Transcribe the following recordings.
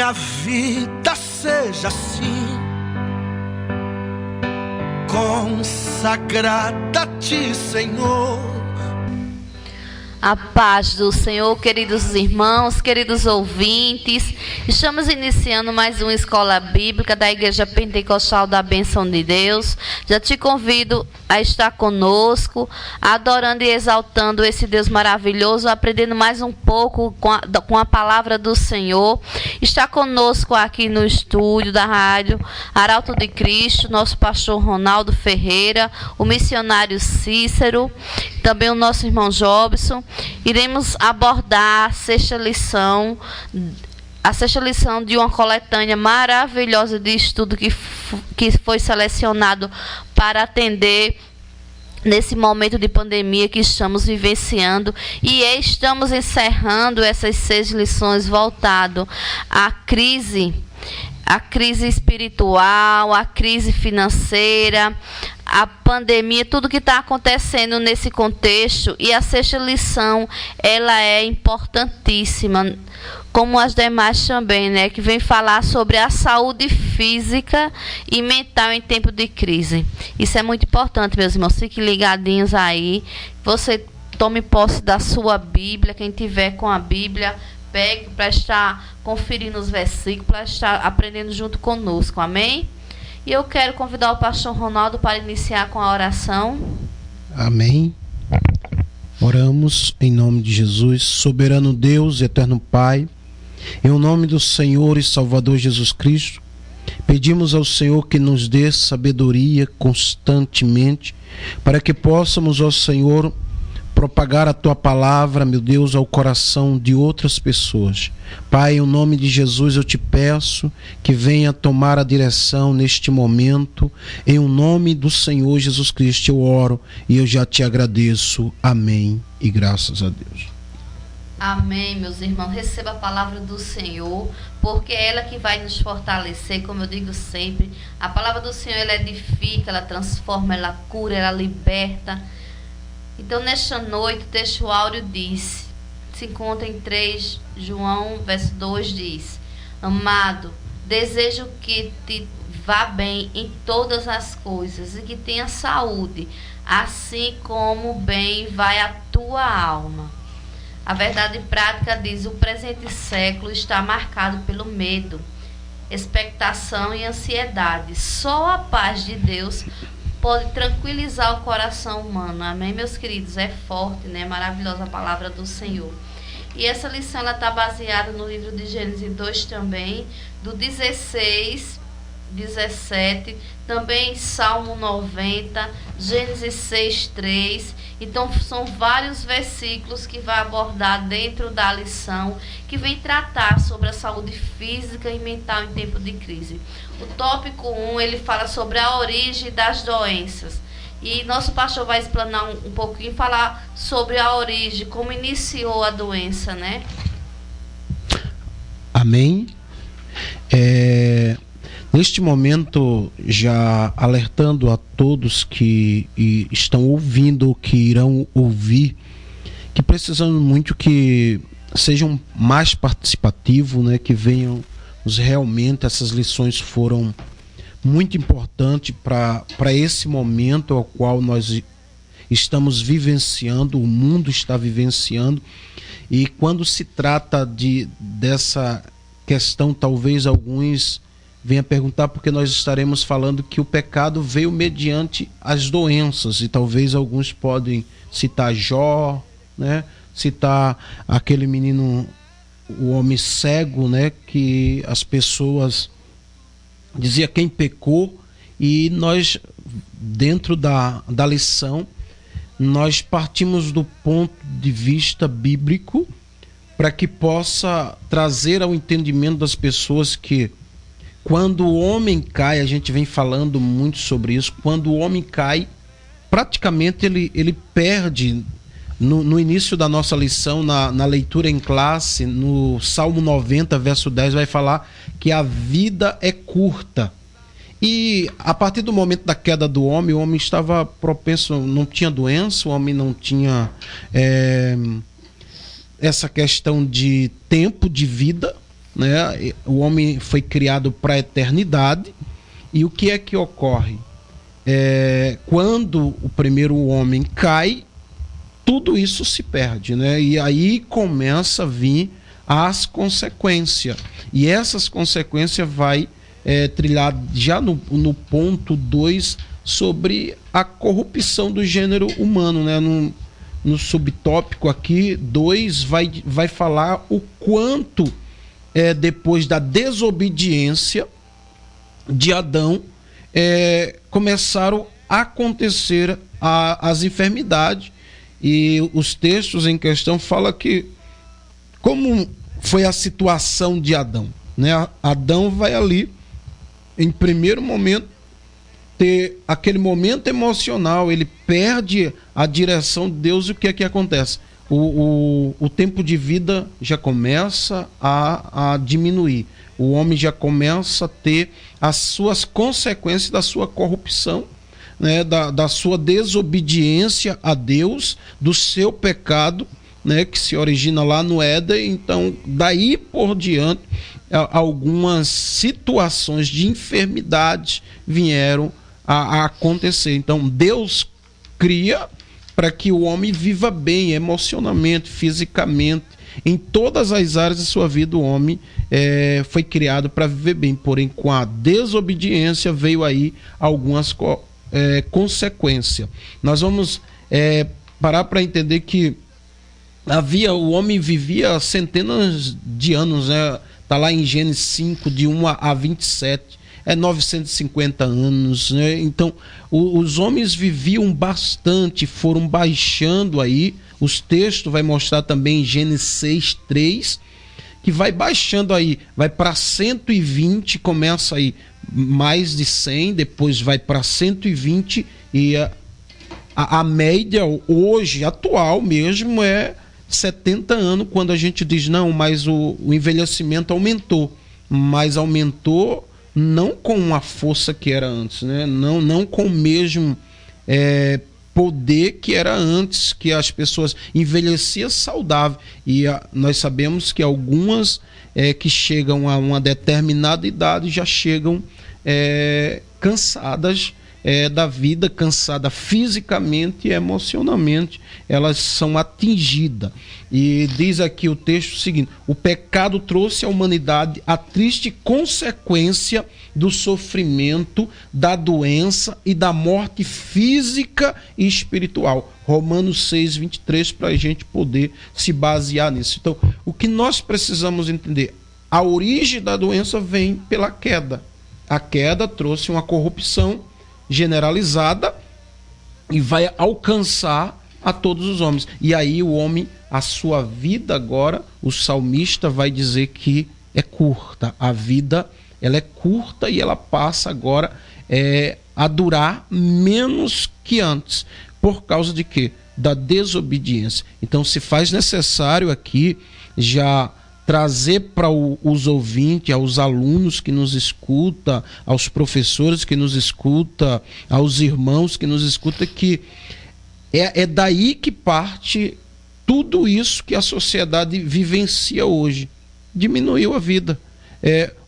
minha vida seja assim, consagrada a Ti, Senhor. A paz do Senhor, queridos irmãos, queridos ouvintes. Estamos iniciando mais uma escola bíblica da Igreja Pentecostal da Bênção de Deus. Já te convido a estar conosco, adorando e exaltando esse Deus maravilhoso, aprendendo mais um pouco com a palavra do Senhor. Está conosco aqui no estúdio da Rádio Arauto de Cristo, nosso pastor Ronaldo Ferreira, o missionário Cícero, também o nosso irmão Jobson. Iremos abordar a sexta lição de uma coletânea maravilhosa de estudo que foi selecionado para atender nesse momento de pandemia que estamos vivenciando, e estamos encerrando essas 6 lições voltado à crise espiritual, a crise financeira, a pandemia, tudo que está acontecendo nesse contexto. E a sexta lição, ela é importantíssima, como as demais também, né? Que vem falar sobre a saúde física e mental em tempo de crise. Isso é muito importante, meus irmãos. Fiquem ligadinhos aí. Você tome posse da sua Bíblia. Quem tiver com a Bíblia, pegue para estar conferindo os versículos, para estar aprendendo junto conosco. Amém? E eu quero convidar o pastor Ronaldo para iniciar com a oração. Amém. Oramos em nome de Jesus, soberano Deus, eterno Pai, em nome do Senhor e Salvador Jesus Cristo, pedimos ao Senhor que nos dê sabedoria constantemente, para que possamos, ó Senhor, propagar a Tua palavra, meu Deus, ao coração de outras pessoas. Pai, em nome de Jesus eu te peço que venha tomar a direção neste momento. Em nome do Senhor Jesus Cristo eu oro e eu já te agradeço. Amém e graças a Deus. Amém, meus irmãos. Receba a palavra do Senhor, porque é ela que vai nos fortalecer, como eu digo sempre. A palavra do Senhor, ela edifica, ela transforma, ela cura, ela liberta. Então, nesta noite, o texto áureo diz, se encontra em 3 João, verso 2, diz: Amado, desejo que te vá bem em todas as coisas e que tenha saúde, assim como bem vai a tua alma. A verdade prática diz: o presente século está marcado pelo medo, expectação e ansiedade. Só a paz de Deus pode tranquilizar o coração humano. Amém, meus queridos? É forte, né? Maravilhosa a palavra do Senhor. E essa lição está baseada no livro de Gênesis 2 também, do 16, 17, também Salmo 90, Gênesis 6, 3. Então são vários versículos que vai abordar dentro da lição, que vem tratar sobre a saúde física e mental em tempo de crise. O tópico 1, ele fala sobre a origem das doenças. E nosso pastor vai explanar um pouquinho, falar sobre a origem, como iniciou a doença, né? Amém. Neste momento, já alertando a todos que estão ouvindo, que irão ouvir, que precisamos muito que sejam mais participativos, né? Que venham realmente, essas lições foram muito importantes para esse momento ao qual nós estamos vivenciando, o mundo está vivenciando. E quando se trata dessa questão, talvez alguns venham perguntar, porque nós estaremos falando que o pecado veio mediante as doenças, e talvez alguns podem citar Jó, né? Citar aquele menino, o homem cego, né? Que as pessoas dizia quem pecou, e nós, dentro da lição, nós partimos do ponto de vista bíblico para que possa trazer ao entendimento das pessoas que quando o homem cai, a gente vem falando muito sobre isso, quando o homem cai, praticamente ele perde. No início da nossa lição, na leitura em classe, no Salmo 90, verso 10, vai falar que a vida é curta. E a partir do momento da queda do homem, o homem estava propenso, não tinha doença, o homem não tinha essa questão de tempo de vida, né? O homem foi criado para a eternidade. E o que é que ocorre? Quando o primeiro homem cai, tudo isso se perde, né? E aí começa a vir as consequências. E essas consequências vai trilhar já no ponto 2 sobre a corrupção do gênero humano, né? No subtópico aqui, 2 vai falar o quanto depois da desobediência de Adão começaram a acontecer as enfermidades. E os textos em questão falam que como foi a situação de Adão, né? Adão vai ali, em primeiro momento, ter aquele momento emocional, ele perde a direção de Deus. E o que é que acontece? O tempo de vida já começa a diminuir. O homem já começa a ter as suas consequências da sua corrupção, né, da sua desobediência a Deus, do seu pecado, né, que se origina lá no Éden. Então, daí por diante, algumas situações de enfermidade vieram a acontecer. Então, Deus cria para que o homem viva bem emocionalmente, fisicamente, em todas as áreas da sua vida. O homem foi criado para viver bem, porém com a desobediência veio aí algumas consequências. Nós vamos parar para entender que o homem vivia centenas de anos, né? Está lá em Gênesis 5, de 1 a 27, 950 anos, né? Então, os homens viviam bastante, foram baixando aí. Os textos vai mostrar também em Gênesis 6, 3, que vai baixando aí, vai para 120, começa aí mais de 100, depois vai para 120, e a média hoje, atual mesmo, é 70 anos, quando a gente diz, não, mas o envelhecimento aumentou, mas aumentou não com a força que era antes, né? Não com o mesmo poder que era antes, que as pessoas envelheciam saudável. E nós sabemos que algumas que chegam a uma determinada idade já chegam cansadas da vida, cansada fisicamente e emocionalmente, elas são atingidas. E diz aqui o texto o seguinte: o pecado trouxe à humanidade a triste consequência do sofrimento, da doença e da morte física e espiritual. Romanos 6, 23, para a gente poder se basear nisso. Então, o que nós precisamos entender? A origem da doença vem pela queda. A queda trouxe uma corrupção generalizada e vai alcançar a todos os homens. E aí o homem, a sua vida agora, o salmista vai dizer que é curta. A vida, ela é curta e ela passa agora a durar menos que antes. Por causa de quê? Da desobediência. Então se faz necessário aqui já trazer para os ouvintes, aos alunos que nos escutam, aos professores que nos escutam, aos irmãos que nos escutam, que é daí que parte tudo isso que a sociedade vivencia hoje. Diminuiu a vida.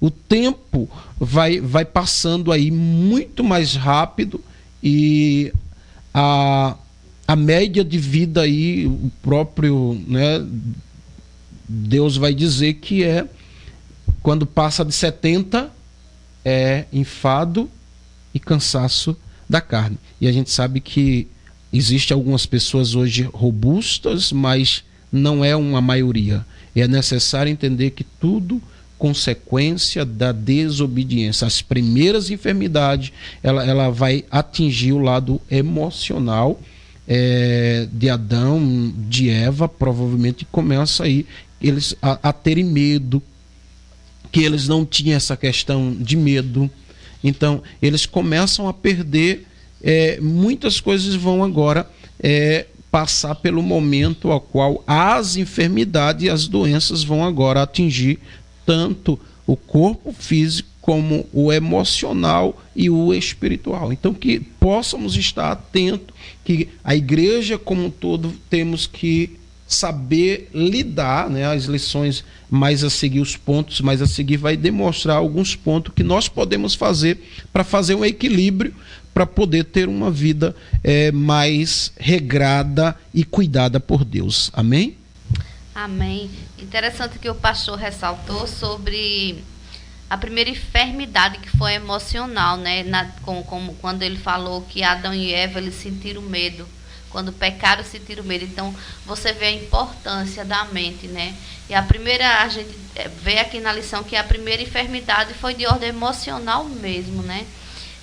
O tempo vai passando aí muito mais rápido e a média de vida aí, o próprio, né, Deus vai dizer que quando passa de 70, é enfado e cansaço da carne. E a gente sabe que existem algumas pessoas hoje robustas, mas não é uma maioria. É necessário entender que tudo consequência da desobediência. As primeiras enfermidades, ela vai atingir o lado emocional de Adão, de Eva, provavelmente começa aí eles a terem medo, que eles não tinham essa questão de medo. Então eles começam a perder, muitas coisas vão agora passar pelo momento ao qual as enfermidades e as doenças vão agora atingir tanto o corpo físico como o emocional e o espiritual. Então que possamos estar atentos, que a igreja como um todo temos que saber lidar, né, as lições mais a seguir, os pontos mais a seguir, vai demonstrar alguns pontos que nós podemos fazer para fazer um equilíbrio, para poder ter uma vida mais regrada e cuidada por Deus. Amém? Amém. Interessante que o pastor ressaltou sobre a primeira enfermidade, que foi emocional, né? Como quando ele falou que Adão e Eva, eles sentiram medo. Quando pecaram, sentiram medo. Então, você vê a importância da mente, né? E a gente vê aqui na lição que a primeira enfermidade foi de ordem emocional mesmo, né?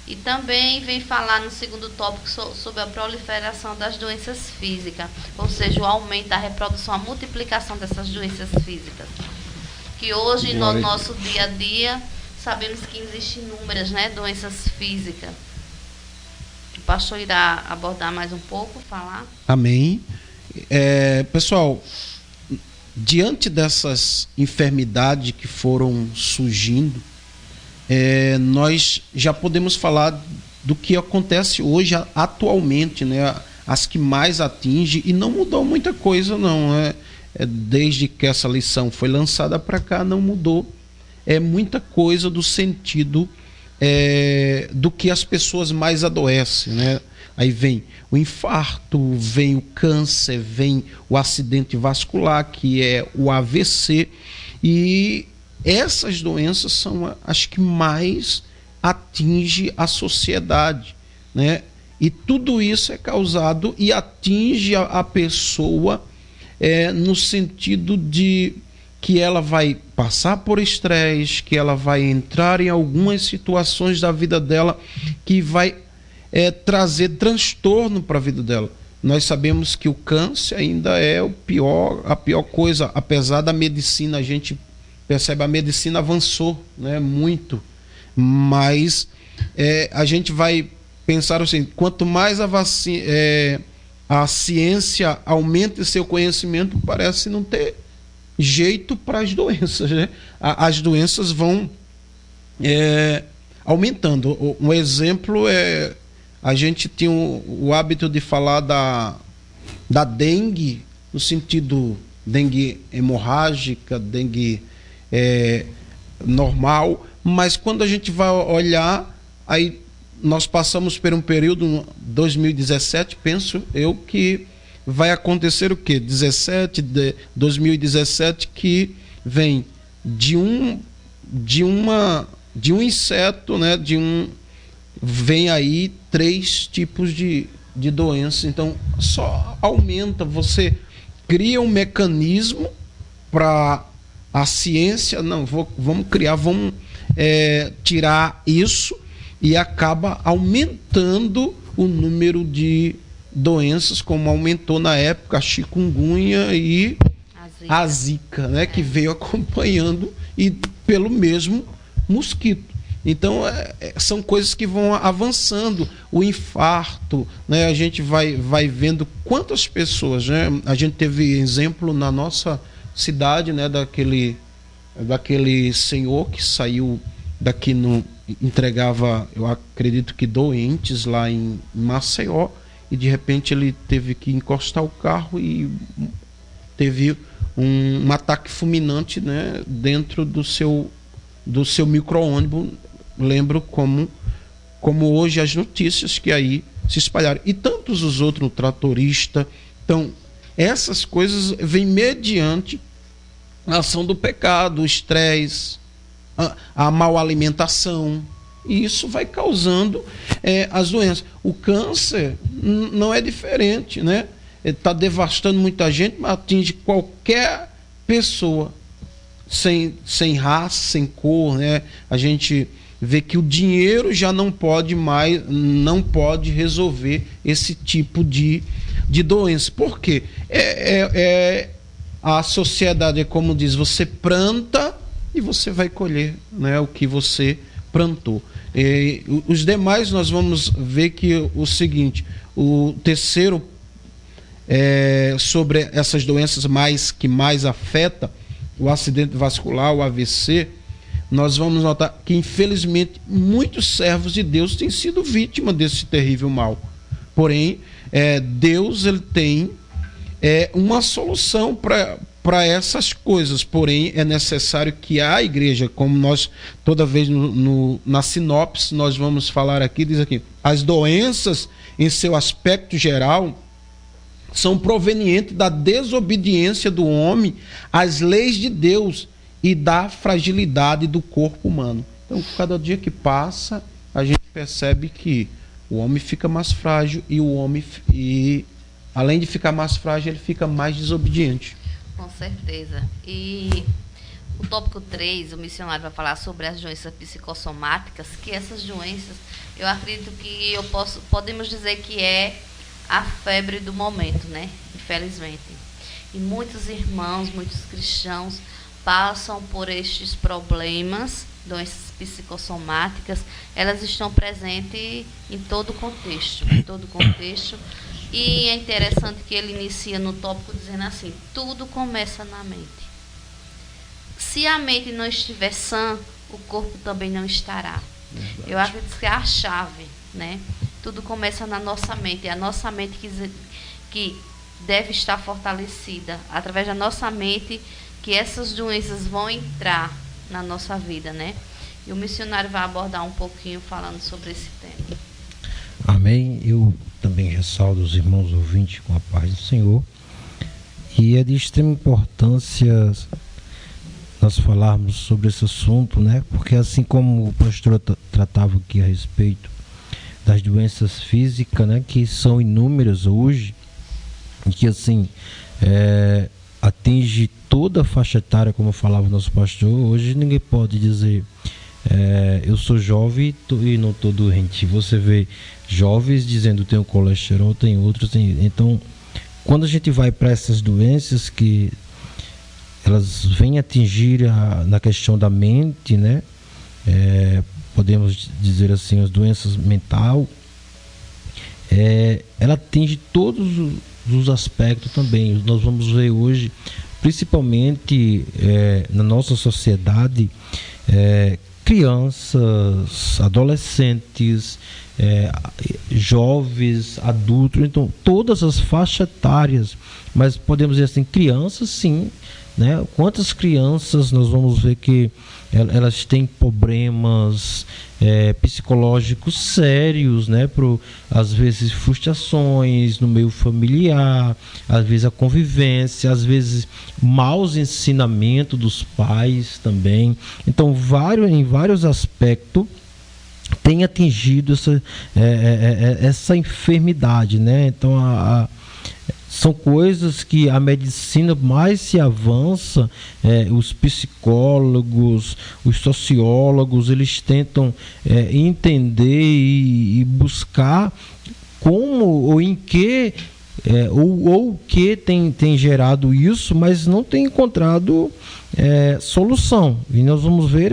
E também vem falar no segundo tópico sobre a proliferação das doenças físicas, ou seja, o aumento da reprodução, a multiplicação dessas doenças físicas. Que hoje, no nosso dia a dia, sabemos que existem inúmeras, né, doenças físicas. O pastor irá abordar mais um pouco, falar. Amém. Pessoal, diante dessas enfermidades que foram surgindo, nós já podemos falar do que acontece hoje, atualmente, né? As que mais atingem, e não mudou muita coisa, não. Desde que essa lição foi lançada para cá, não mudou muita coisa do sentido do que as pessoas mais adoecem, né? Aí vem o infarto, vem o câncer, vem o acidente vascular, que é o AVC, e essas doenças são as que mais atingem a sociedade, né? E tudo isso é causado e atinge a pessoa no sentido de que ela vai passar por estresse, que ela vai entrar em algumas situações da vida dela que vai trazer transtorno para a vida dela. Nós sabemos que o câncer ainda é a pior coisa, apesar da medicina, a gente percebe, a medicina avançou, né, muito, mas a gente vai pensar assim, quanto mais a ciência aumenta seu conhecimento, parece não ter jeito para as doenças, né? As doenças vão aumentando. Um exemplo a gente tinha o hábito de falar da dengue, no sentido dengue hemorrágica, dengue normal, mas quando a gente vai olhar, aí nós passamos por um período, 2017, penso eu, que vai acontecer o quê? 2017, que vem de um inseto, né? Vem aí 3 tipos de doença. Então, só aumenta, você cria um mecanismo para a ciência, vamos tirar isso, e acaba aumentando o número de doenças, como aumentou na época a chikungunya e a zika, né, que veio acompanhando e pelo mesmo mosquito. Então, são coisas que vão avançando. O infarto, né, a gente vai vendo quantas pessoas, né, a gente teve exemplo na nossa cidade, né, daquele senhor que saiu daqui, entregava, eu acredito que doentes lá em Maceió, e de repente ele teve que encostar o carro e teve um ataque fulminante, né, dentro do seu micro-ônibus. Lembro como hoje as notícias que aí se espalharam. E tantos os outros, tratorista. Então, essas coisas vêm mediante a ação do pecado, o estresse, a mal alimentação. E isso vai causando as doenças. O câncer não é diferente, né? Está devastando muita gente, mas atinge qualquer pessoa, sem raça, sem cor, né? A gente vê que o dinheiro já não pode resolver esse tipo de doença. Por quê? A sociedade, como diz, você planta e você vai colher, né, o que você plantou. Os demais nós vamos ver que o seguinte, o terceiro sobre essas doenças que mais afeta o acidente vascular, o AVC, nós vamos notar que infelizmente muitos servos de Deus têm sido vítimas desse terrível mal. Porém, Deus ele tem uma solução para essas coisas. Porém, é necessário que a igreja, como nós toda vez na sinopse nós vamos falar aqui, diz aqui, as doenças em seu aspecto geral são provenientes da desobediência do homem às leis de Deus e da fragilidade do corpo humano. Então, cada dia que passa, a gente percebe que o homem fica mais frágil e além de ficar mais frágil, ele fica mais desobediente. Com certeza. E o tópico 3, o missionário vai falar sobre as doenças psicossomáticas, que essas doenças, eu acredito que podemos dizer que é a febre do momento, né? Infelizmente. E muitos irmãos, muitos cristãos passam por estes problemas, doenças psicossomáticas, elas estão presentes em todo o contexto, e é interessante que ele inicia no tópico dizendo assim, tudo começa na mente. Se a mente não estiver sã, o corpo também não estará. Verdade. Eu acredito que é a chave, né? Tudo começa na nossa mente, é a nossa mente que deve estar fortalecida, através da nossa mente que essas doenças vão entrar na nossa vida, né? E o missionário vai abordar um pouquinho falando sobre esse tema. Amém. Eu também ressaldo os irmãos ouvintes com a paz do Senhor. E é de extrema importância nós falarmos sobre esse assunto, né? Porque assim como o pastor tratava aqui a respeito das doenças físicas, né? Que são inúmeras hoje, e que assim atinge toda a faixa etária, como falava o nosso pastor. Hoje ninguém pode dizer eu sou jovem e não estou doente. Você vê jovens dizendo tenho colesterol, tem outros. Então, quando a gente vai para essas doenças que elas vêm atingir na questão da mente, né? Podemos dizer assim, as doenças mental, ela atinge todos os aspectos também. Nós vamos ver hoje, principalmente na nossa sociedade, crianças, adolescentes, jovens, adultos, então todas as faixas etárias, mas podemos dizer assim, crianças sim, né? Quantas crianças nós vamos ver que elas têm problemas psicológicos sérios, né? Às vezes frustrações no meio familiar, às vezes a convivência, às vezes maus ensinamentos dos pais também. Então, em vários aspectos tem atingido essa enfermidade, né? Então, são coisas que a medicina mais se avança, os psicólogos, os sociólogos, eles tentam entender e buscar como ou em que ou o que tem gerado isso, mas não tem encontrado solução. E nós vamos ver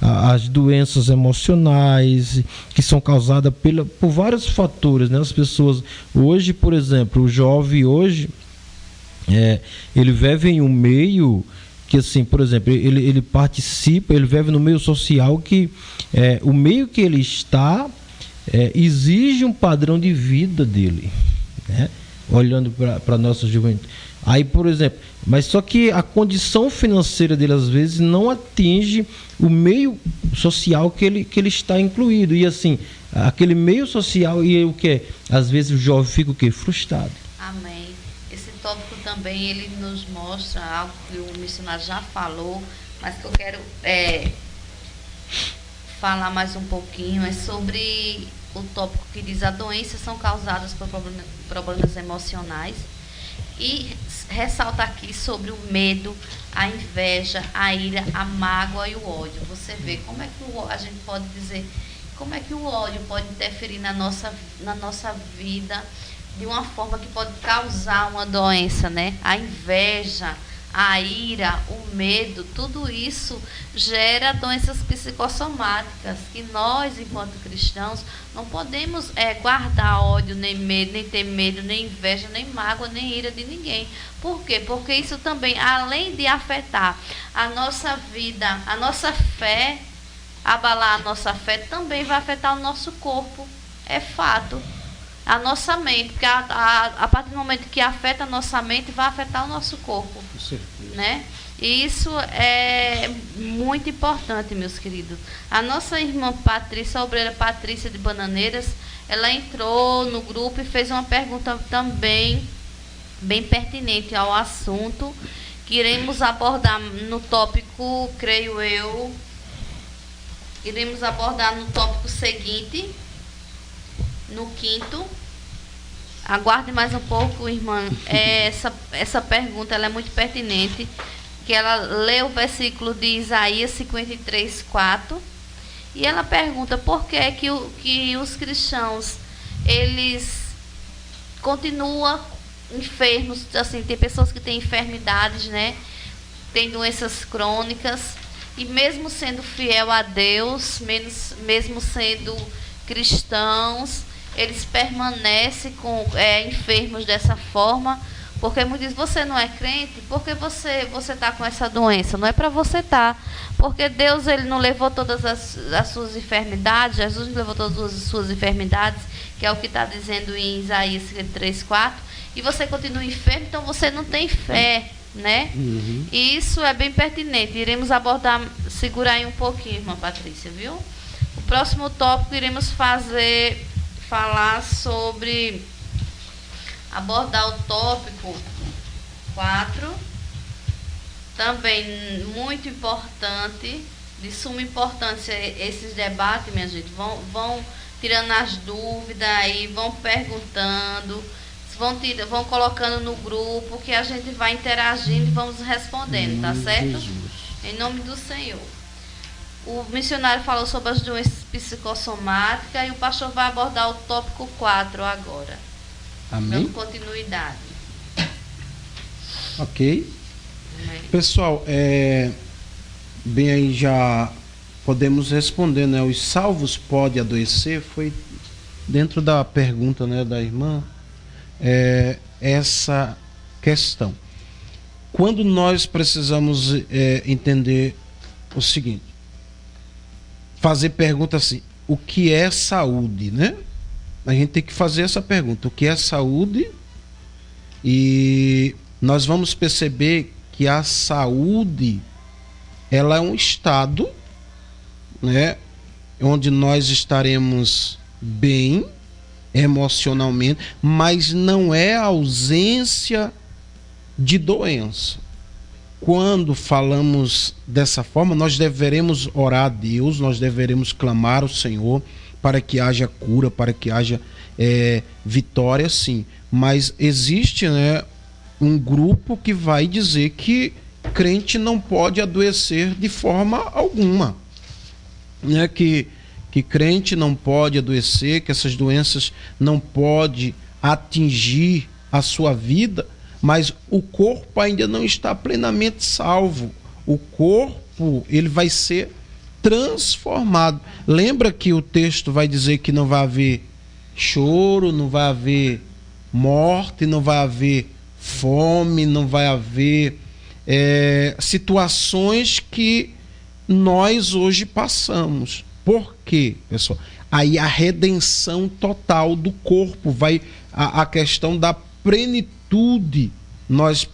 as doenças emocionais que são causadas por vários fatores, né? As pessoas hoje, por exemplo, o jovem hoje, ele vive em um meio que, assim, por exemplo, ele participa, ele vive no meio social que o meio que ele está exige um padrão de vida dele, né? Olhando para a nossa juventude. Aí, por exemplo, mas só que a condição financeira dele às vezes não atinge o meio social que ele está incluído. E assim, aquele meio social, e o que? Às vezes o jovem fica o quê? Frustrado. Amém. Esse tópico também ele nos mostra algo que o missionário já falou, mas que eu quero falar mais um pouquinho, é sobre o tópico que diz: as doenças são causadas por problemas emocionais, e ressalta aqui sobre o medo, a inveja, a ira, a mágoa e o ódio. Você vê como é que a gente pode dizer, como é que o ódio pode interferir na nossa vida de uma forma que pode causar uma doença, né? A inveja, a ira, o medo, tudo isso gera doenças psicossomáticas que nós, enquanto cristãos, não podemos guardar ódio, nem medo, nem ter medo, nem inveja, nem mágoa, nem ira de ninguém. Por quê? Porque isso também, além de afetar a nossa vida, a nossa fé, abalar a nossa fé, também vai afetar o nosso corpo. É fato. a nossa mente, porque a partir do momento que afeta a nossa mente, vai afetar o nosso corpo, né? E isso é muito importante, meus queridos. A nossa irmã Patrícia, a obreira Patrícia de Bananeiras, ela entrou no grupo e fez uma pergunta também bem pertinente ao assunto, que iremos abordar no tópico, creio eu, iremos abordar no tópico seguinte, no 5º. Aguarde mais um pouco, irmã. Essa pergunta ela é muito pertinente, que ela lê o versículo de Isaías 53:4, e ela pergunta por que os cristãos, eles continuam enfermos, assim, tem pessoas que têm enfermidades, né? Tem doenças crônicas, e mesmo sendo fiel a Deus, mesmo sendo cristãos, eles permanecem enfermos dessa forma. Porque muitos dizem, você não é crente, porque você está com essa doença. Não é para você estar. Porque Deus, ele não levou todas as suas enfermidades, Jesus não levou todas as suas enfermidades, que é o que está dizendo em Isaías 53:4, e você continua enfermo, então você não tem fé, né? Uhum. E isso é bem pertinente. Iremos abordar, segurar aí um pouquinho, irmã Patrícia, viu? O próximo tópico iremos falar sobre... abordar o tópico 4, também muito importante, de suma importância esses debates, minha gente. Vão tirando as dúvidas aí, vão perguntando, vão colocando no grupo, que a gente vai interagindo e vamos respondendo, tá certo? Jesus. Em nome do Senhor. O missionário falou sobre as doenças psicossomáticas e o pastor vai abordar o tópico 4 agora. Amém? Dando continuidade. Ok. Amém. Pessoal, bem aí já podemos responder, né? Os salvos podem adoecer? Foi dentro da pergunta, né, da irmã, essa questão. Quando nós precisamos entender o seguinte, fazer pergunta assim, o que é saúde, né? A gente tem que fazer essa pergunta, o que é saúde? E nós vamos perceber que a saúde, ela é um estado, né, onde nós estaremos bem emocionalmente, mas não é a ausência de doença. Quando falamos dessa forma, nós deveremos orar a Deus, nós deveremos clamar ao Senhor para que haja cura, para que haja vitória, sim. Mas existe, né, um grupo que vai dizer que crente não pode adoecer de forma alguma, né? Que crente não pode adoecer, que essas doenças não podem atingir a sua vida, mas o corpo ainda não está plenamente salvo. O corpo, ele vai ser transformado. Lembra que o texto vai dizer que não vai haver choro, não vai haver morte, não vai haver fome, não vai haver situações que nós hoje passamos. Por quê, pessoal? Aí a redenção total do corpo, a questão da plenitude. Nós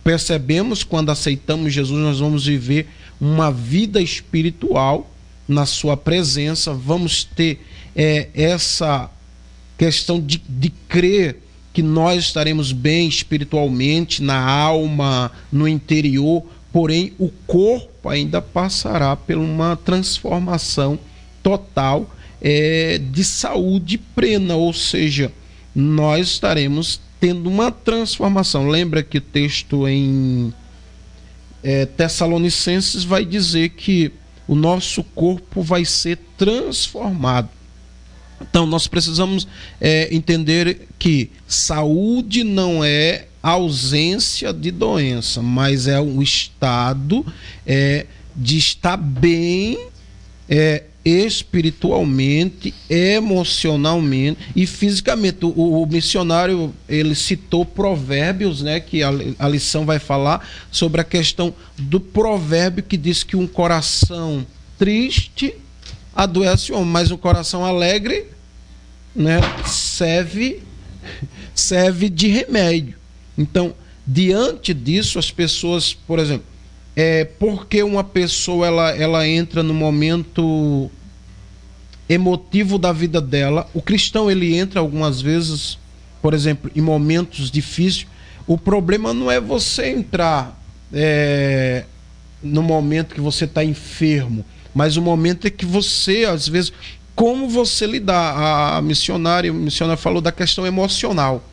percebemos, quando aceitamos Jesus, nós vamos viver uma vida espiritual na sua presença, vamos ter essa questão de crer que nós estaremos bem espiritualmente, na alma, no interior, porém o corpo ainda passará por uma transformação total de saúde plena, ou seja, nós estaremos tendo uma transformação. Lembra que o texto em Tessalonicenses vai dizer que o nosso corpo vai ser transformado. Então nós precisamos entender que saúde não é ausência de doença, mas é um estado de estar bem espiritualmente, emocionalmente e fisicamente. O missionário, ele citou Provérbios, né, que a lição vai falar sobre a questão do provérbio que diz que um coração triste adoece o homem, mas um coração alegre né, serve de remédio. Então, diante disso, as pessoas, por exemplo, porque uma pessoa ela entra no momento emotivo da vida dela, o cristão ele entra algumas vezes, por exemplo, em momentos difíceis. O problema não é você entrar no momento que você está enfermo, mas o momento é que você, às vezes, como você lidar. A missionária falou da questão emocional.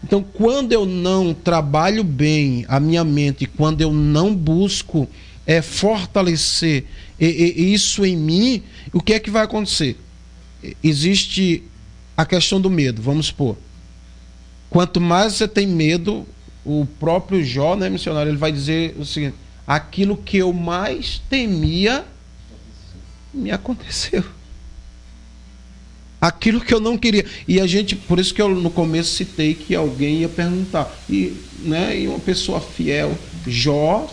Então, quando eu não trabalho bem a minha mente, quando eu não busco fortalecer isso em mim, o que é que vai acontecer? Existe a questão do medo, vamos supor. Quanto mais você tem medo, o próprio Jó, né, missionário, ele vai dizer o seguinte: aquilo que eu mais temia me aconteceu. Aquilo que eu não queria. E a gente, por isso que eu no começo citei que alguém ia perguntar. E uma pessoa fiel, Jó,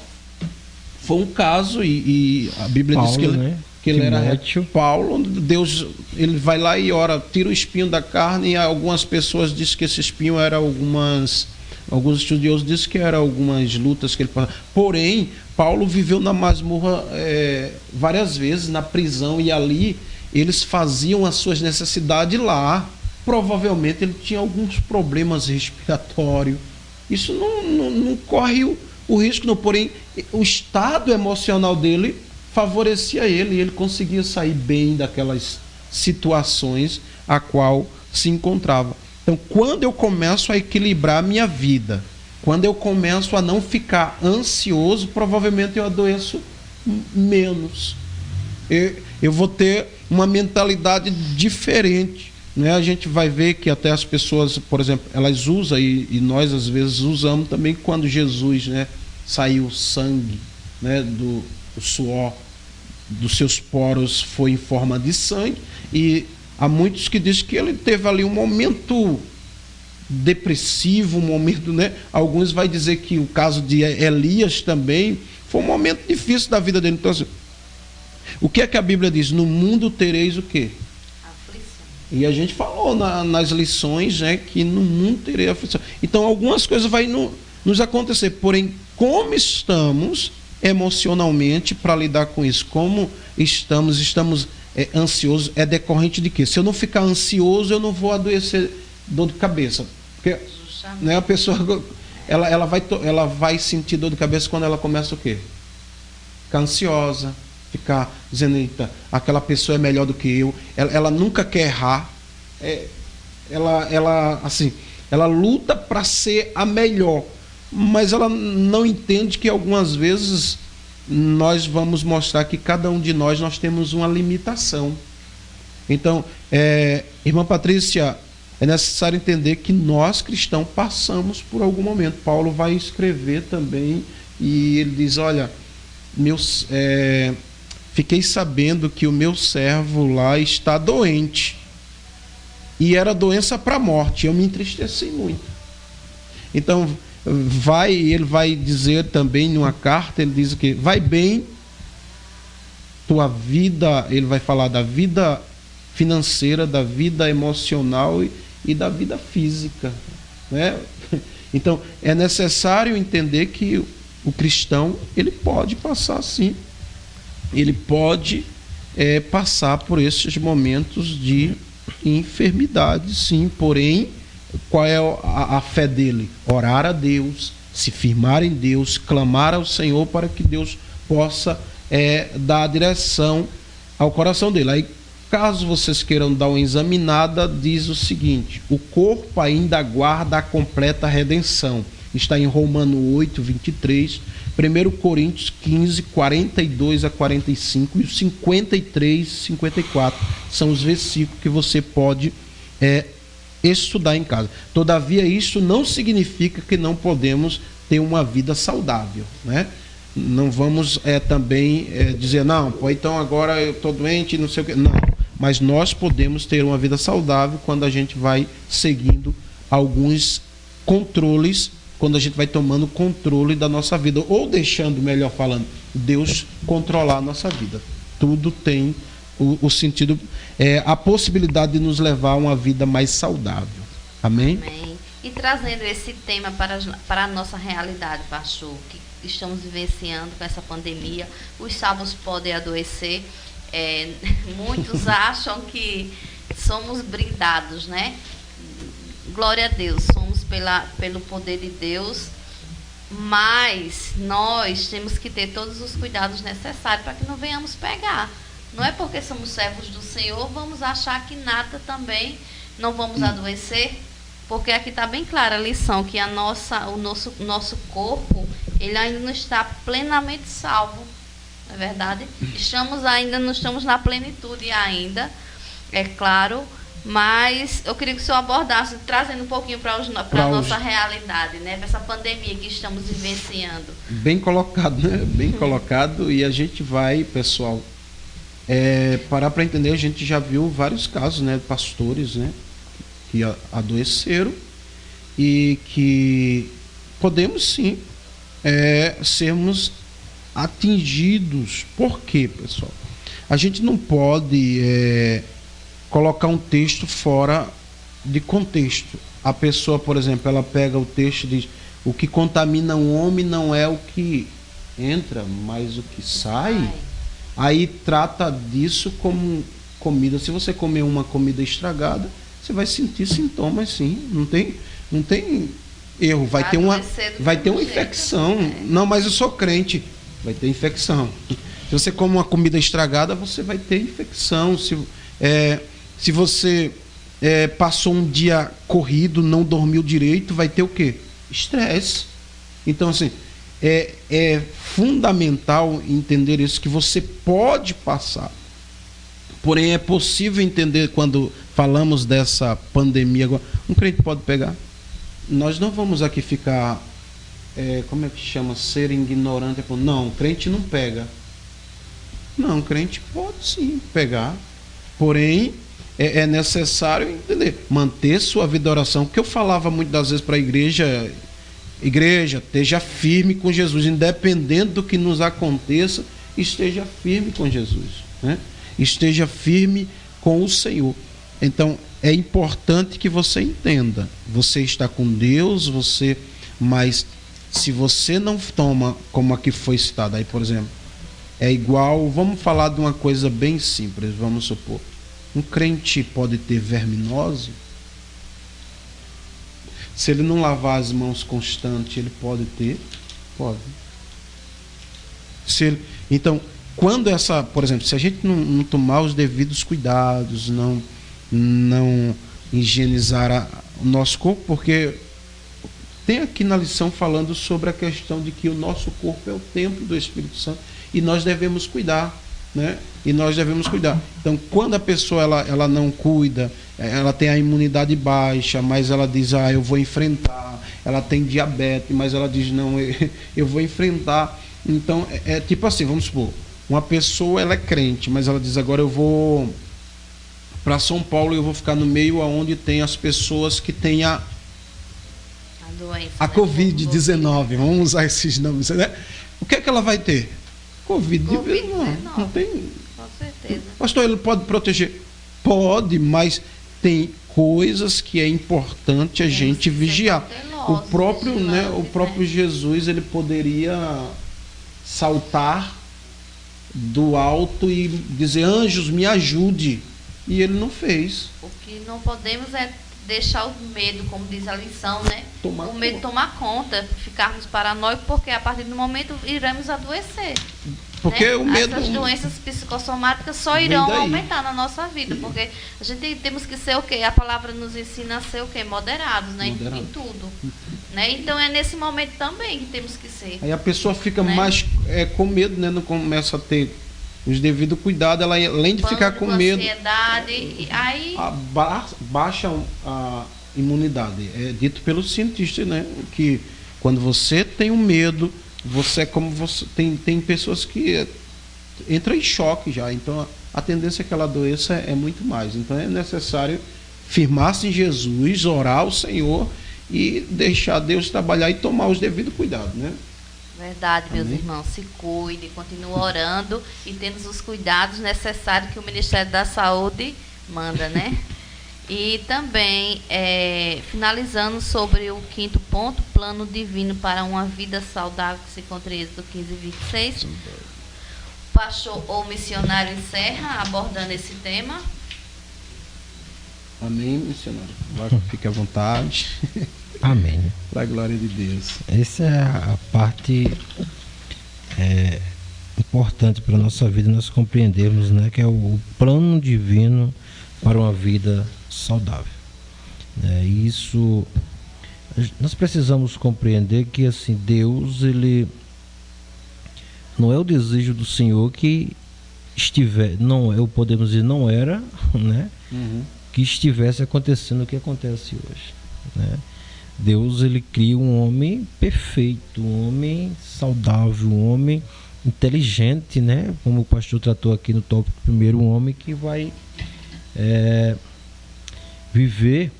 foi um caso, e a Bíblia Paulo, diz que ele, né? que ele era Timóteo. Paulo. Deus, ele vai lá e ora, tira o espinho da carne, e algumas pessoas dizem que esse espinho era alguns estudiosos dizem que era algumas lutas que ele passou. Porém, Paulo viveu na masmorra várias vezes, na prisão, e ali eles faziam as suas necessidades lá. Provavelmente ele tinha alguns problemas respiratórios. Isso não corre o risco, não. Porém, o estado emocional dele favorecia ele, e ele conseguia sair bem daquelas situações a qual se encontrava. Então, quando eu começo a equilibrar a minha vida, quando eu começo a não ficar ansioso, provavelmente eu adoeço menos. Eu vou ter uma mentalidade diferente, né? A gente vai ver que até as pessoas, por exemplo, elas usam, e nós às vezes usamos também, quando Jesus, né, saiu sangue, né, do suor dos seus poros foi em forma de sangue, e há muitos que dizem que ele teve ali um momento depressivo, um momento, né? Alguns vai dizer que o caso de Elias também foi um momento difícil da vida dele. Então, assim, o que é que a Bíblia diz? No mundo tereis o quê? Aflição. E a gente falou nas lições, né, que no mundo tereis aflição. Então, algumas coisas vai nos acontecer. Porém, como estamos emocionalmente para lidar com isso? Como estamos ansiosos? É decorrente de quê? Se eu não ficar ansioso, eu não vou adoecer dor de cabeça. Porque, né, a pessoa ela vai sentir dor de cabeça quando ela começa o quê? Ficar ansiosa, ficar dizendo: eita, aquela pessoa é melhor do que eu. Ela nunca quer errar. Ela luta para ser a melhor, mas ela não entende que algumas vezes nós vamos mostrar que cada um de nós temos uma limitação. Então, irmã Patrícia, é necessário entender que nós cristãos passamos por algum momento. Paulo vai escrever também, e ele diz: olha, fiquei sabendo que o meu servo lá está doente, e era doença para a morte. Eu me entristeci muito. Então, ele vai dizer também numa carta, ele diz que vai bem tua vida, ele vai falar da vida financeira, da vida emocional e da vida física, né? Então, é necessário entender que o cristão, ele pode passar sim, ele pode passar por esses momentos de enfermidade, sim. Porém, qual é a fé dele? Orar a Deus, se firmar em Deus, clamar ao Senhor para que Deus possa dar a direção ao coração dele. Aí, caso vocês queiram dar uma examinada, diz o seguinte: o corpo ainda aguarda a completa redenção. Está em Romanos 8, 23, 1 Coríntios 15, 42 a 45 e os 53, 54. São os versículos que você pode estudar em casa. Todavia, isso não significa que não podemos ter uma vida saudável, né? Não vamos também dizer: não, pô, então agora eu estou doente, não sei o quê. Não, mas nós podemos ter uma vida saudável quando a gente vai seguindo alguns controles, quando a gente vai tomando controle da nossa vida, ou deixando, melhor falando, Deus controlar a nossa vida. Tudo tem o sentido, a possibilidade de nos levar a uma vida mais saudável. Amém? Amém. E trazendo esse tema para a nossa realidade, pastor, que estamos vivenciando com essa pandemia, os salvos podem adoecer. Muitos acham que somos brindados, né? Glória a Deus, somos pelo poder de Deus, mas nós temos que ter todos os cuidados necessários para que não venhamos pegar. Não é porque somos servos do Senhor, vamos achar que nada também, não vamos adoecer, porque aqui está bem clara a lição, que o nosso corpo, ele ainda não está plenamente salvo, não é verdade? Não estamos na plenitude ainda, é claro, mas eu queria que o senhor abordasse, trazendo um pouquinho para a nossa realidade, né? Para essa pandemia que estamos vivenciando. Bem colocado, né? Bem colocado. E a gente vai, pessoal, parar para entender. A gente já viu vários casos, né, de pastores, né, que adoeceram e que podemos sim sermos atingidos. Por quê, pessoal? A gente não pode colocar um texto fora de contexto. A pessoa, por exemplo, ela pega o texto e diz: o que contamina o homem não é o que entra, mas o que sai. Aí trata disso como comida. Se você comer uma comida estragada, você vai sentir sintomas, sim. Não tem erro. Vai ter uma infecção. Não, mas eu sou crente. Vai ter infecção. Se você come uma comida estragada, você vai ter infecção. Se você passou um dia corrido, não dormiu direito, vai ter o quê? Estresse. Então, assim, é fundamental entender isso, que você pode passar. Porém, é possível entender quando falamos dessa pandemia agora. Um crente pode pegar. Nós não vamos aqui ficar, como é que chama? Ser ignorante. Não, crente não pega. Não, crente pode sim pegar. Porém, é necessário entender, manter sua vida de oração. Que eu falava muitas das vezes para a igreja, esteja firme com Jesus, independente do que nos aconteça, esteja firme com Jesus, né? Esteja firme com o Senhor. Então, é importante que você entenda, você está com Deus, mas se você não toma, como aqui foi citado aí, por exemplo, é igual, vamos falar de uma coisa bem simples, vamos supor, um crente pode ter verminose? Se ele não lavar as mãos constante, ele pode ter? Pode. Então, quando por exemplo, se a gente não tomar os devidos cuidados, não higienizar o nosso corpo, porque tem aqui na lição falando sobre a questão de que o nosso corpo é o templo do Espírito Santo e nós devemos cuidar, né? E nós devemos cuidar. Então, quando a pessoa ela não cuida, ela tem a imunidade baixa, mas ela diz: eu vou enfrentar. Ela tem diabetes, mas ela diz: não, eu vou enfrentar. Então, tipo assim, vamos supor, uma pessoa, ela é crente, mas ela diz: agora eu vou para São Paulo e eu vou ficar no meio onde tem as pessoas que têm a Covid-19. Vamos usar esses nomes, né? O que é que ela vai ter? Covid-19. Não tem. Com certeza. Pastor, ele pode proteger? Pode, mas tem coisas que é importante a gente vigiar. O próprio Jesus, ele poderia saltar do alto e dizer: anjos, me ajude. E ele não fez. O que não podemos é deixar o medo, como diz a lição, né? O medo tomar conta, ficarmos paranoicos, porque a partir do momento iremos adoecer. Porque né? O medo... Essas doenças psicossomáticas só irão aumentar na nossa vida, porque a gente temos que ser o quê? A palavra nos ensina a ser o quê? Moderados, né? Em tudo. Né? Então é nesse momento também que temos que ser. Aí a pessoa fica mais com medo, né? Não começa a ter os devidos cuidados, ela, além de ficar com medo, ansiedade, e aí baixa a imunidade. É dito pelos cientistas, né, que quando você tem um medo, você tem pessoas que entram em choque já. Então a tendência é que ela adoeça é muito mais. Então é necessário firmar-se em Jesus, orar ao Senhor e deixar Deus trabalhar e tomar os devidos cuidados, né? Verdade, meus Amém. irmãos, se cuide, continue orando e tendo os cuidados necessários que o Ministério da Saúde manda, né? E também, finalizando sobre o 5º ponto, plano divino para uma vida saudável, que se encontra em Êxodo 15:26. O pastor ou missionário encerra abordando esse tema. Amém, missionário. Fique à vontade. Amém. Para a glória de Deus. Essa é a parte importante para a nossa vida, nós compreendermos, né, que é o plano divino para uma vida saudável. Isso, nós precisamos compreender que assim, Deus, ele não é o desejo do Senhor que podemos dizer, não era, né, que estivesse acontecendo o que acontece hoje, né? Deus, ele cria um homem perfeito, um homem saudável, um homem inteligente, né? Como o pastor tratou aqui no tópico primeiro, um homem que vai viver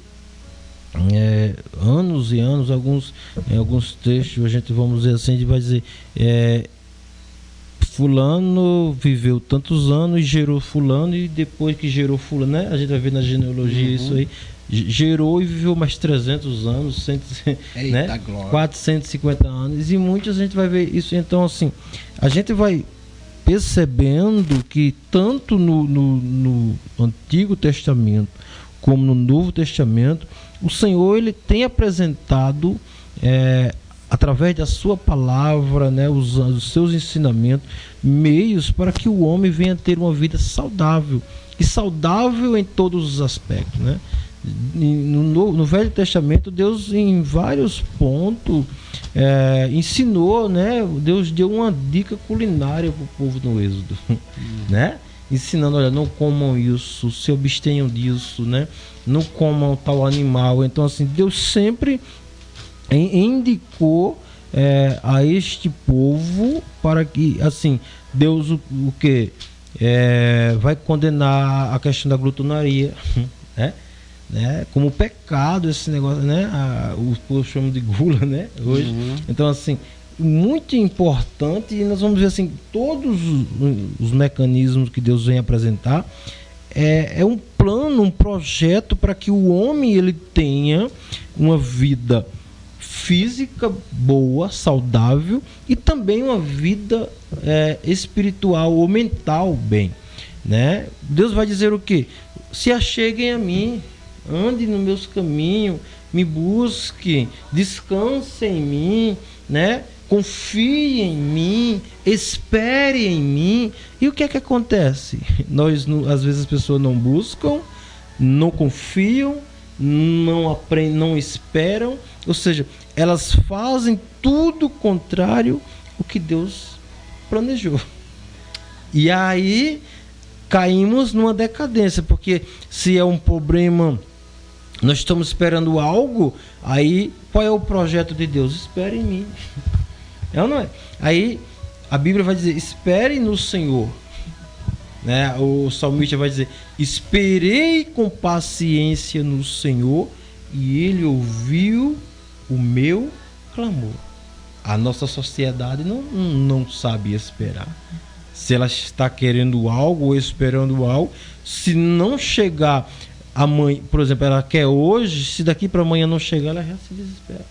anos e anos. Em alguns textos a gente, vamos dizer assim, vai dizer fulano viveu tantos anos e gerou fulano, e depois que gerou fulano, né? A gente vai ver na genealogia isso aí, gerou e viveu mais 300 anos, né? 450 anos, e muitos a gente vai ver isso. Então, assim, a gente vai percebendo que tanto no Antigo Testamento como no Novo Testamento, o Senhor, ele tem apresentado através da sua palavra, né, usando os seus ensinamentos, meios para que o homem venha ter uma vida saudável, e saudável em todos os aspectos, né? No Velho Testamento, Deus, em vários pontos, ensinou, né? Deus deu uma dica culinária para o povo no Êxodo, né? Ensinando, olha, não comam isso, se abstenham disso, né? Não comam tal animal. Então, assim, Deus sempre indicou a este povo para que, assim, Deus o que vai condenar a questão da glutonaria, né? Como pecado, esse negócio, né? O povo chama de gula, né? Hoje. Então, assim, muito importante, e nós vamos ver assim, todos os mecanismos que Deus vem apresentar é um plano, um projeto para que o homem, ele tenha uma vida física boa, saudável, e também uma vida espiritual ou mental bem, né? Deus vai dizer o quê? Se acheguem a mim, ande nos meus caminhos, me busquem, descansem em mim, né? Confie em mim, espere em mim. E o que é que acontece? Às vezes as pessoas não buscam, não confiam, não aprendem, não esperam, ou seja, elas fazem tudo contrário ao que Deus planejou. E aí caímos numa decadência, porque se é um problema, nós estamos esperando algo, aí qual é o projeto de Deus? Espere em mim. É ou não é? Aí a Bíblia vai dizer, espere no Senhor, né? O salmista vai dizer, esperei com paciência no Senhor e Ele ouviu o meu clamor. A nossa sociedade não sabe esperar. Se ela está querendo algo ou esperando algo, se não chegar amanhã, por exemplo, ela quer hoje, se daqui para amanhã não chegar, ela já se desespera.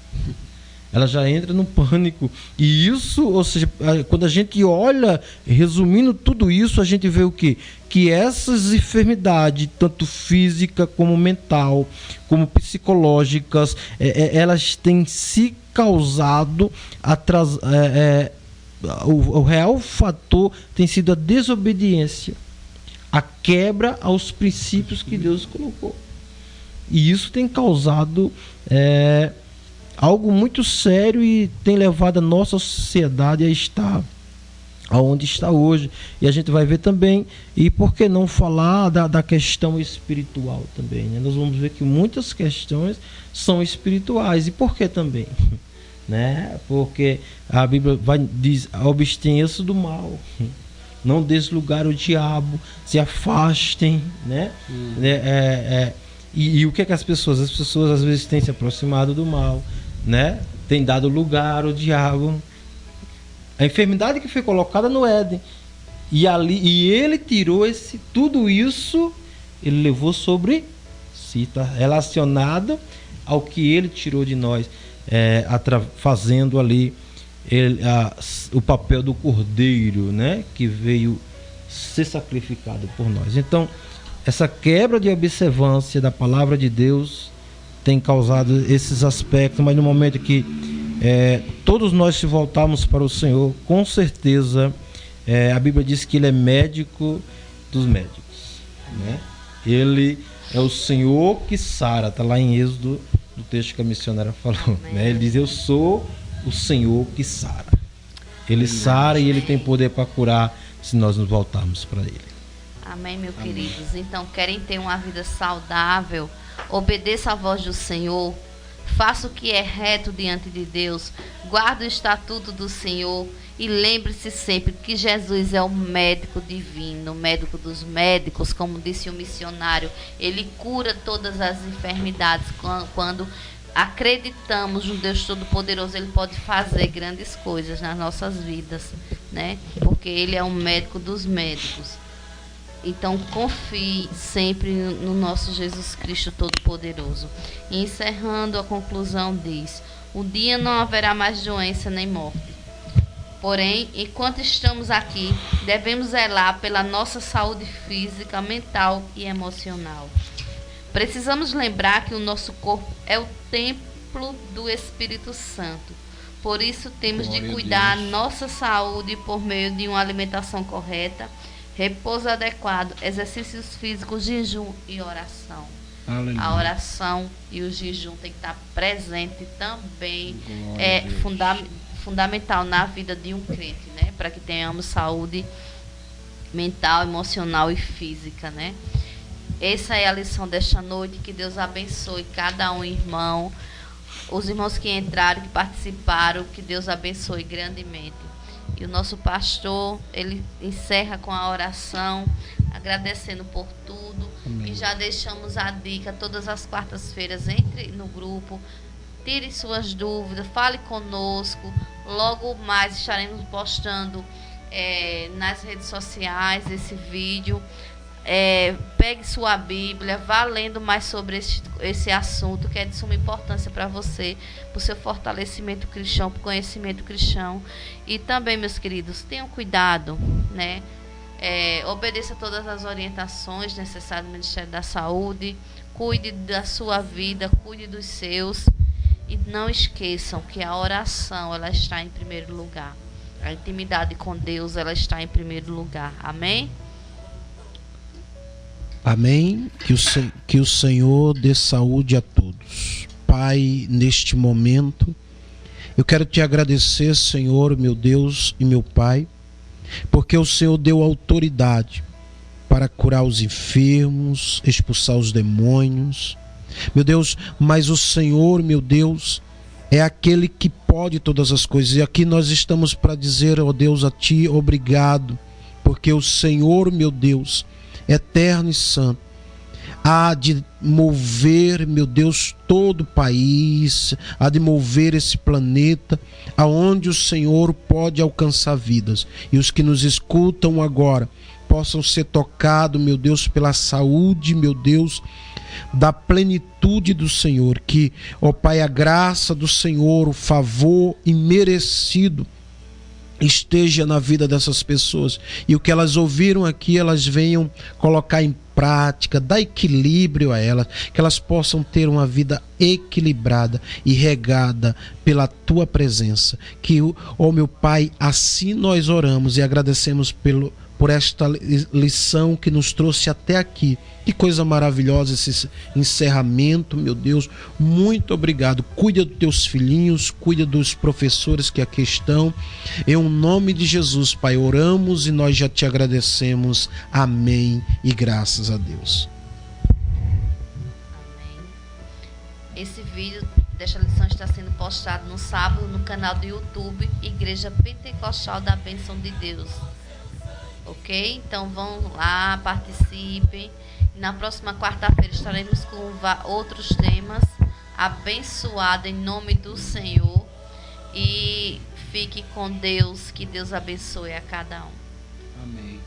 Ela já entra no pânico. E isso, ou seja, quando a gente olha, resumindo tudo isso, a gente vê o quê? Que essas enfermidades, tanto física como mental, como psicológicas, elas têm se causado o real fator tem sido a desobediência, a quebra aos princípios que Deus colocou. E isso tem causado algo muito sério e tem levado a nossa sociedade a estar aonde está hoje. E a gente vai ver também, e por que não falar da questão espiritual também, né? Nós vamos ver que muitas questões são espirituais. E por que também? Né? Porque a Bíblia diz, abstenha-se do mal, não deslugar o diabo, se afastem, né? E o que é que as pessoas às vezes têm se aproximado do mal, né? Tem dado lugar ao diabo, A enfermidade que foi colocada no Éden. E ele tirou tudo isso, ele levou sobre si, está relacionado ao que ele tirou de nós, fazendo ali o papel do cordeiro, né, que veio ser sacrificado por nós. Então, essa quebra de observância da palavra de Deus tem causado esses aspectos, mas no momento que todos nós se voltarmos para o Senhor, com certeza, a Bíblia diz que ele é médico dos médicos, né? Ele é o Senhor que sara, está lá em Êxodo, do texto que a missionária falou, né? Ele diz: eu sou o Senhor que sara. Ele sara e ele tem poder para curar, se nós nos voltarmos para ele. Amém, meus queridos. Então, querem ter uma vida saudável? Obedeça a voz do Senhor. Faça o que é reto diante de Deus. Guarde o estatuto do Senhor. E lembre-se sempre que Jesus é o médico divino, o médico dos médicos, como disse o missionário. Ele cura todas as enfermidades. Quando acreditamos no Deus Todo-Poderoso, Ele pode fazer grandes coisas nas nossas vidas, né? Porque Ele é o médico dos médicos. Então, confie sempre no nosso Jesus Cristo Todo-Poderoso. E encerrando, a conclusão diz: um dia não haverá mais doença nem morte. Porém, enquanto estamos aqui, devemos zelar pela nossa saúde física, mental e emocional. Precisamos lembrar que o nosso corpo é o templo do Espírito Santo. Por isso, temos de cuidar da nossa saúde por meio de uma alimentação correta, repouso adequado, exercícios físicos, jejum e oração. Aleluia. A oração e o jejum tem que estar presente também. Fundamental na vida de um crente, né? Para que tenhamos saúde mental, emocional e física, né? Essa é a lição desta noite. Que Deus abençoe cada um irmão, os irmãos que entraram, que participaram, que Deus abençoe grandemente. E o nosso pastor, ele encerra com a oração, agradecendo por tudo. Amém. E já deixamos a dica: todas as quartas-feiras, entre no grupo, tire suas dúvidas, fale conosco. Logo mais estaremos postando nas redes sociais esse vídeo. Pegue sua Bíblia, vá lendo mais sobre esse assunto, que é de suma importância para você, para o seu fortalecimento cristão, para o conhecimento cristão. E também, meus queridos, tenham cuidado, né? Obedeça todas as orientações necessárias do Ministério da Saúde, cuide da sua vida, cuide dos seus. E não esqueçam que a oração, ela está em primeiro lugar. A intimidade com Deus, ela está em primeiro lugar. Amém? Amém. Que o Senhor dê saúde a todos. Pai, neste momento, eu quero te agradecer, Senhor, meu Deus e meu Pai, porque o Senhor deu autoridade para curar os enfermos, expulsar os demônios. Meu Deus, mas o Senhor, meu Deus, é aquele que pode todas as coisas. E aqui nós estamos para dizer, ó Deus, a Ti, obrigado, porque o Senhor, meu Deus, eterno e santo, há de mover, meu Deus, todo o país, há de mover esse planeta, aonde o Senhor pode alcançar vidas. E os que nos escutam agora possam ser tocados, meu Deus, pela saúde, meu Deus, da plenitude do Senhor. Que, ó Pai, a graça do Senhor, o favor imerecido esteja na vida dessas pessoas, e o que elas ouviram aqui, elas venham colocar em prática, dar equilíbrio a elas, que elas possam ter uma vida equilibrada e regada pela Tua presença. Que, ó meu Pai, assim nós oramos e agradecemos por esta lição que nos trouxe até aqui. Que coisa maravilhosa esse encerramento, meu Deus. Muito obrigado. Cuida dos teus filhinhos, cuida dos professores que aqui estão. Em nome de Jesus, Pai, oramos e nós já te agradecemos. Amém e graças a Deus. Amém. Esse vídeo desta lição está sendo postado no sábado no canal do YouTube Igreja Pentecostal da Bênção de Deus. Ok? Então vão lá, participem. Na próxima quarta-feira estaremos com outros temas. Abençoado em nome do Senhor. E Fique com Deus. Que Deus abençoe a cada um. Amém.